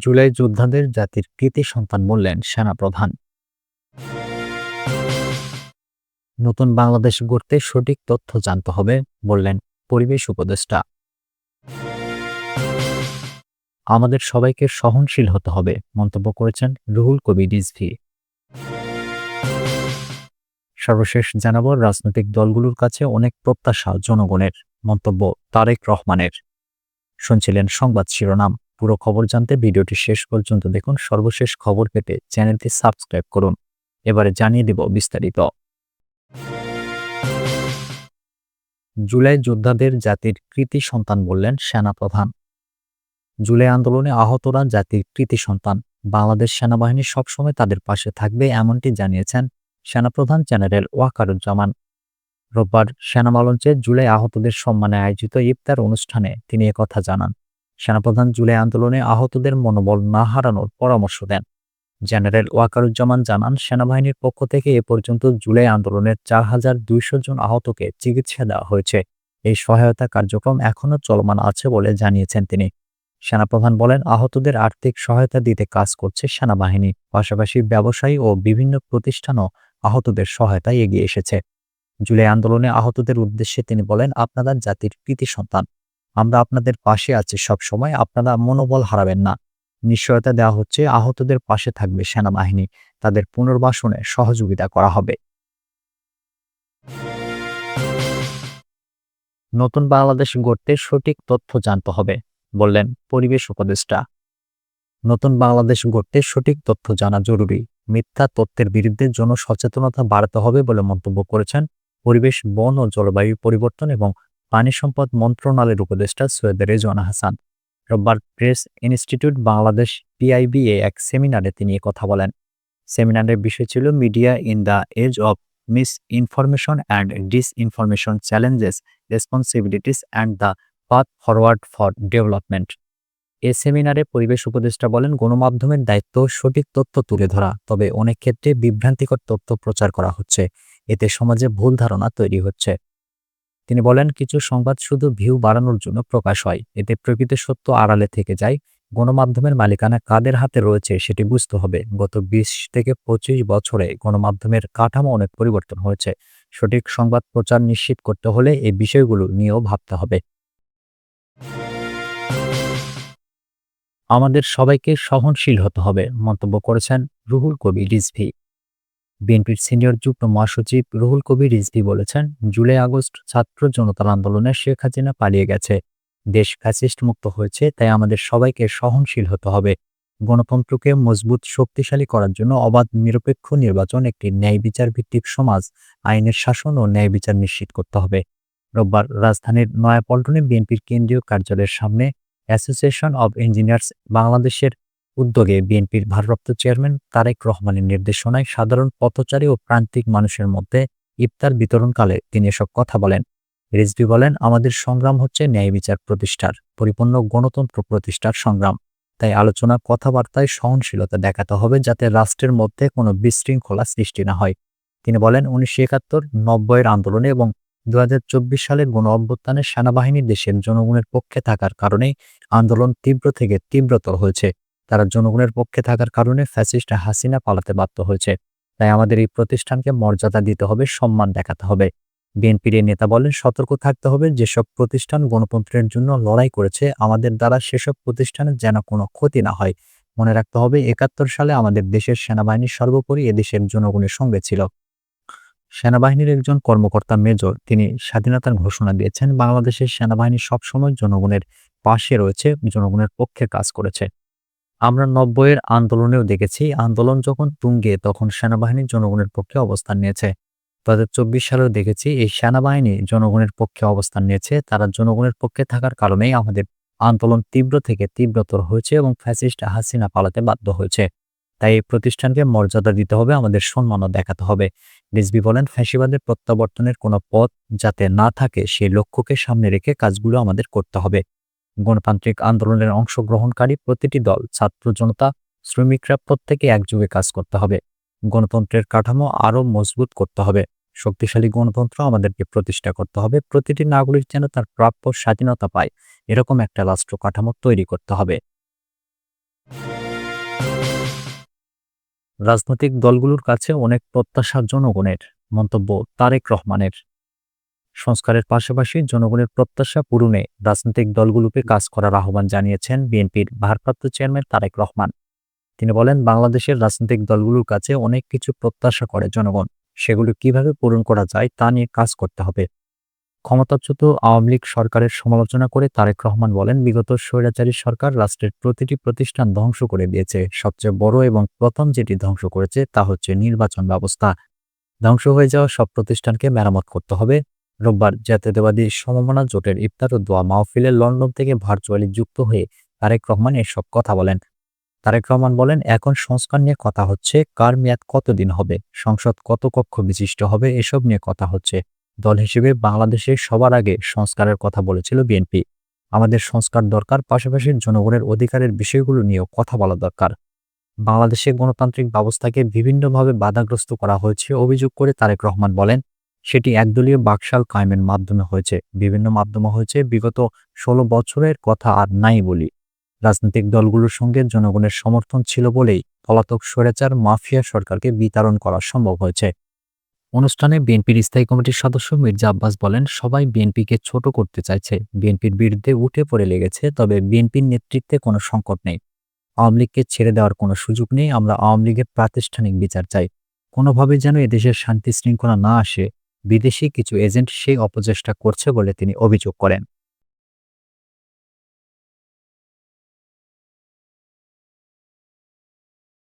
জুলাই যোদ্ধাদের জাতির কৃতি সন্তান বললেন সেনাপ্রধান। নতুন বাংলাদেশ গড়তে সঠিক তথ্য জানতে হবে বললেন পরিবেশ উপদেষ্টা। আমাদের সবাইকে সহনশীল হতে হবে মন্তব্য করেছেন রুহুল কবির রিজভী। সর্বশেষ জানাবো, রাজনৈতিক দলগুলোর কাছে অনেক প্রত্যাশা জনগণের, মন্তব্য তারেক রহমানের। শুনছিলেন সংবাদ শিরোনাম। পুরো খবর জানতে ভিডিওটি শেষ পর্যন্ত দেখুন। সর্বশেষ খবর পেতে চ্যানেলটি সাবস্ক্রাইব করুন। এবারে জানিয়ে দিব বিস্তারিত। জুলাই যোদ্ধাদের জাতির কৃতি সন্তান বললেন সেনাপ্রধান। জুলাই আন্দোলনে আহতরা জাতির কৃতি সন্তান। বাংলাদেশ সেনাবাহিনী সবসময় তাদের পাশে থাকবে এমনটি জানিয়েছেন সেনাপ্রধান জেনারেল ওয়াকারুজ্জামান। রোববার সেনামঞ্চে জুলাই আহতদের সম্মানে আয়োজিত ইফতার অনুষ্ঠানে তিনি একথা জানান। সেনাপ্রধান জুলাই আন্দোলনে আহতদের মনোবল না হারানোর পরামর্শ দেন। জেনারেল ওয়াকারুজ্জামান জানান, সেনাবাহিনীর পক্ষ থেকে এ পর্যন্ত জুলাই আন্দোলনের ৪,২০০ জন আহতকে চিকিৎসা দেওয়া হয়েছে। এই সহায়তা কার্যক্রম এখনও চলমান আছে বলে জানিয়েছেন তিনি। সেনাপ্রধান বলেন, আহতদের আর্থিক সহায়তা দিতে কাজ করছে সেনাবাহিনী। পাশাপাশি ব্যবসায়ী ও বিভিন্ন প্রতিষ্ঠানও আহতদের সহায়তায় এগিয়ে এসেছে। জুলাই আন্দোলনে আহতদের উদ্দেশ্যে তিনি বলেন, আপনারা জাতির কৃতি সন্তান। আমরা আপনাদের পাশে আছি সব সময়। আপনারা মনোবল হারাবেন না। নিশ্চয়তা দেওয়া হচ্ছে, আহতদের পাশে থাকবে সেনাবাহিনী। তাদের পুনর্বাসনে সহযোগিতা করা হবে। নতুন বাংলাদেশ গড়তে সঠিক তথ্য জানতে হবে বললেন পরিবেশ উপদেষ্টা। নতুন বাংলাদেশ গড়তে সঠিক তথ্য জানা জরুরি। মিথ্যা তথ্যের বিরুদ্ধে জনসচেতনতা বাড়াতে হবে বলে মন্তব্য করেছেন পরিবেশ, বন ও জলবায়ু পরিবর্তন এবং পানি সম্পদ মন্ত্রণালয়ের উপদেষ্টা সৈয়দ রেজওয়ানা হাসান। রোববার প্রেস ইনস্টিটিউট বাংলাদেশ পিআইবি-এ এক সেমিনারে তিনি কথা বলেন। সেমিনারের বিষয় ছিল media in the age of misinformation and disinformation, challenges, responsibilities and the path forward for development. এ সেমিনারে পরিবেশ উপদেষ্টা বলেন, গণমাধ্যমের দায়িত্ব সঠিক তথ্য তুলে ধরা, তবে অনেক ক্ষেত্রে বিভ্রান্তিকর তথ্য প্রচার করা হচ্ছে। এতে সমাজে ভুল ধারণা তৈরি হচ্ছে। তিনি বলেন, কিছু সংবাদ শুধু ভিউ বাড়ানোর জন্য প্রকাশ হয়, এতে প্রকৃত সত্য আড়ালে থেকে যায়। গণমাধ্যমের মালিকানা কাদের হাতে রয়েছে সেটি বুঝতে হবে। গত ২০ থেকে ২৫ বছরে গণমাধ্যমের কাঠামো অনেক পরিবর্তন হয়েছে। সঠিক সংবাদ প্রচার নিশ্চিত করতে হলে এই বিষয়গুলো নিয়েও ভাবতে হবে। আমাদের সবাইকে সহনশীল হতে হবে মন্তব্য করেছেন রুহুল কবির রিজভী। বিএনপির সিনিয়র যুগ্ম মহাসচিব রুহুল কবির রিজভী বলেছেন, জুলাই আগস্ট ছাত্র জনতার আন্দোলনে শেখ হাসিনা পালিয়ে গেছে। দেশ ফ্যাসিস্ট মুক্ত হয়েছে, তাই আমাদের সবাইকে সহনশীল হতে হবে। গণতন্ত্রকে মজবুত শক্তিশালী করার জন্য অবাধ নিরপেক্ষ নির্বাচন, একটি ন্যায় বিচার ভিত্তিক সমাজ, আইনের শাসন ও ন্যায় বিচার নিশ্চিত করতে হবে। রোববার রাজধানীর নয়াপল্টনে বিএনপির কেন্দ্রীয় কার্যালয়ের সামনে অ্যাসোসিয়েশন অব ইঞ্জিনিয়ার্স বাংলাদেশের উদ্যোগে বিএনপির ভারপ্রাপ্ত চেয়ারম্যান তারেক রহমানের নির্দেশনায় সাধারণ পথচারী ও প্রান্তিক মানুষের মধ্যে ইফতার বিতরণকালে তিনি এসব কথা বলেন। রিজভী বলেন, আমাদের সংগ্রাম হচ্ছে ন্যায় বিচার প্রতিষ্ঠার, পরিপূর্ণ গণতন্ত্র প্রতিষ্ঠার সংগ্রাম। তাই আলোচনা, কথাবার্তায় সহনশীলতা দেখাতে হবে, যাতে রাষ্ট্রের মধ্যে কোনো বিশৃঙ্খলা সৃষ্টি না হয়। তিনি বলেন, ১৯৭১, ৯০-এর আন্দোলনে এবং ২০২৪ সালের গণ-অভ্যুত্থানে সেনাবাহিনী দেশের জনগণের পক্ষে থাকার কারণেই আন্দোলন তীব্র থেকে তীব্রতর হয়েছে। তারা জনগণের পক্ষে থাকার কারণে ফ্যাসিস্ট হাসিনা পালাতে বাধ্য হয়েছে। তাই আমাদের এই প্রতিষ্ঠানকে মর্যাদা দিতে হবে, সম্মান দেখাতে হবে। বিএনপির এই নেতা বলেন, সতর্ক থাকতে হবে, যেসব প্রতিষ্ঠান গণতন্ত্রের জন্য লড়াই করেছে, আমাদের দ্বারা সেসব প্রতিষ্ঠানের যেন কোনো ক্ষতি না হয়। মনে রাখতে হবে, ৭১ সালে আমাদের দেশের সেনাবাহিনী সর্বোপরি এদেশের জনগণের সঙ্গে ছিল। সেনাবাহিনীর একজন কর্মকর্তা মেজর তিনি স্বাধীনতার ঘোষণা দিয়েছেন, বাংলাদেশের সেনাবাহিনী সবসময় জনগণের পাশে রয়েছে, জনগণের পক্ষে কাজ করেছে। আমরা ৯০-এর আন্দোলনেও দেখেছি, আন্দোলন যখন তুঙ্গে তখন সেনাবাহিনী জনগণের পক্ষে অবস্থান নিয়েছে। ২০২৪ সালেও দেখেছি এই সেনাবাহিনী জনগণের পক্ষে অবস্থান নিয়েছে। তারা জনগণের পক্ষে থাকার কারণেই আমাদের আন্দোলন তীব্র থেকে তীব্রতর হয়েছে এবং ফ্যাসিস্ট হাসিনা পালাতে বাধ্য হয়েছে। তাই এই প্রতিষ্ঠানকে মর্যাদা দিতে হবে, আমাদের সম্মানও দেখাতে হবে। রিজভী বলেন, ফ্যাসিবাদের প্রত্যাবর্তনের কোনো পথ যাতে না থাকে সেই লক্ষ্যকে সামনে রেখে কাজগুলো আমাদের করতে হবে। গণতান্ত্রিক আন্দোলনের অংশগ্রহণকারী প্রতিটি দল, ছাত্র জনতা, শ্রমিকরা প্রত্যেকে একযোগে কাজ করতে হবে। গণতন্ত্রের কাঠামো আরও মজবুত করতে হবে। শক্তিশালী গণতন্ত্র আমাদেরকে প্রতিষ্ঠা করতে হবে। প্রতিটি নাগরিক যেন তার প্রাপ্য স্বাধীনতা পায়, এরকম একটা রাষ্ট্র কাঠামো তৈরি করতে হবে। রাজনৈতিক দলগুলোর কাছে অনেক প্রত্যাশা জনগণের, মন্তব্য তারেক রহমানের। সংস্কারের পাশাপাশি জনগণের প্রত্যাশা পূরণে রাজনৈতিক দলগুলোকে কাজ করার আহ্বান জানিয়েছেন বিএনপির ভারপ্রাপ্ত চেয়ারম্যান তারেক রহমান। তিনি বলেন, বাংলাদেশের রাজনৈতিক দলগুলোর কাছে অনেক কিছু প্রত্যাশা করে জনগণ, সেগুলো কিভাবে পূরণ করা যায় তা নিয়ে কাজ করতে হবে। ক্ষমতাচ্যুত আওয়ামী লীগ সরকারের সমালোচনা করে তারেক রহমান বলেন, বিগত স্বৈরাচারী সরকার রাষ্ট্রের প্রতিটি প্রতিষ্ঠান ধ্বংস করে দিয়েছে। সবচেয়ে বড় এবং প্রথম যেটি ধ্বংস করেছে তা হচ্ছে নির্বাচন ব্যবস্থা। ধ্বংস হয়ে যাওয়া সব প্রতিষ্ঠানকে মেরামত করতে হবে। রোববার জাতীয়তাবাদী সমমনা জোটের ইফতার ও দোয়া মাহফিলে লন্ডন থেকে ভার্চুয়ালি যুক্ত হয়ে তারেক রহমান এসব কথা বলেন। তারেক রহমান বলেন, এখন সংস্কার নিয়ে কথা হচ্ছে, কার মেয়াদ কতদিন হবে, সংসদ কত কক্ষ বিশিষ্ট হবে, এসব নিয়ে কথা হচ্ছে। দল হিসেবে বাংলাদেশে সবার আগে সংস্কারের কথা বলেছিল বিএনপি। আমাদের সংস্কার দরকার, পাশাপাশি জনগণের অধিকারের বিষয়গুলো নিয়েও কথা বলা দরকার। বাংলাদেশে গণতান্ত্রিক ব্যবস্থাকে বিভিন্নভাবে বাধাগ্রস্ত করা হয়েছে অভিযোগ করে তারেক রহমান বলেন, সেটি একদলীয় বাকশাল কায়েমের মাধ্যমে হয়েছে, বিভিন্ন মাধ্যমে হয়েছে। বিগত ১৬ বছরের কথা আর নাই বলি। রাজনৈতিক দলগুলোর সঙ্গে জনগণের সমর্থন ছিল বলেই পলাতক স্বৈরাচার মাফিয়া সরকারকে বিতাড়ন করা সম্ভব হয়েছে। অনুষ্ঠানে বিএনপির স্থায়ী কমিটির সদস্য মির্জা আব্বাস বলেন, সবাই বিএনপিকে ছোট করতে চাইছে, বিএনপির বিরুদ্ধে উঠে পড়ে লেগেছে, তবে বিএনপির নেতৃত্বে কোনো সংকট নেই। আওয়ামী লীগকে ছেড়ে দেওয়ার কোনো সুযোগ নেই। আমরা আওয়ামী লীগের প্রাতিষ্ঠানিক বিচার চাই। কোনোভাবে যেন এদেশের শান্তি শৃঙ্খলা না আসে, বিদেশি কিছু এজেন্ট সেই অপচেষ্টা করছে বলে তিনি অভিযোগ করেন।